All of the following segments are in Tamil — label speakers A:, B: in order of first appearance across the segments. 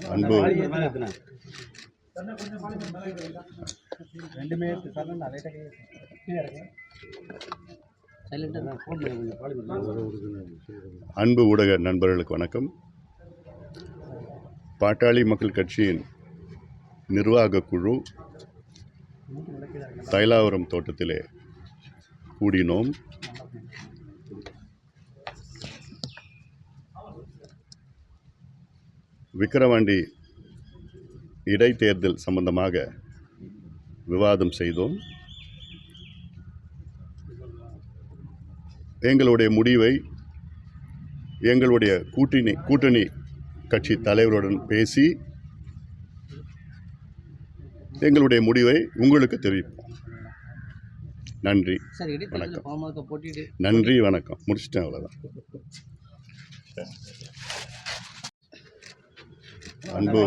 A: அன்பு அன்பு ஊடக நண்பர்களுக்கு வணக்கம். பாட்டாளி மக்கள் கட்சியின் நிர்வாக குழு தைலாவரம் தோட்டத்திலே கூடினோம். விக்கிரவாண்டி இடைத்தேர்தல் சம்பந்தமாக விவாதம் செய்தோம். எங்களுடைய முடிவை எங்களுடைய கூட்டணி கட்சி தலைவருடன் பேசி எங்களுடைய முடிவை உங்களுக்கு தெரிவிப்போம். நன்றி, வணக்கம். நன்றி, வணக்கம். முடிச்சிட்டேன், அவ்வளோதான். அன்பு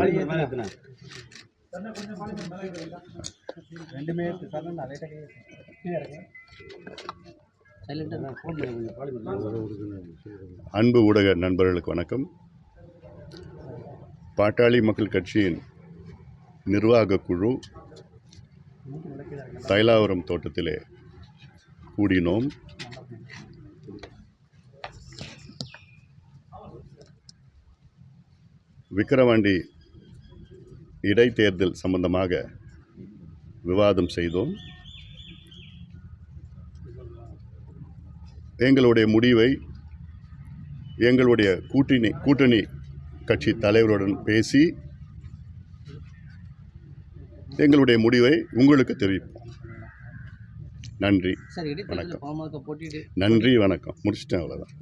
A: அன்பு ஊடக நண்பர்களுக்கு வணக்கம். பாட்டாளி மக்கள் கட்சியின் நிர்வாக குழு தைலாவரம் தோட்டத்திலே கூடினோம். விக்கிரவாண்டி இடைத்தேர்தல் சம்பந்தமாக விவாதம் செய்தோம். எங்களுடைய முடிவை எங்களுடைய கூட்டணி கட்சி தலைவருடன் பேசி எங்களுடைய முடிவை உங்களுக்கு தெரிவிப்போம். நன்றி, வணக்கம். நன்றி, வணக்கம். முடிச்சிட்டேன், அவ்வளோதான்.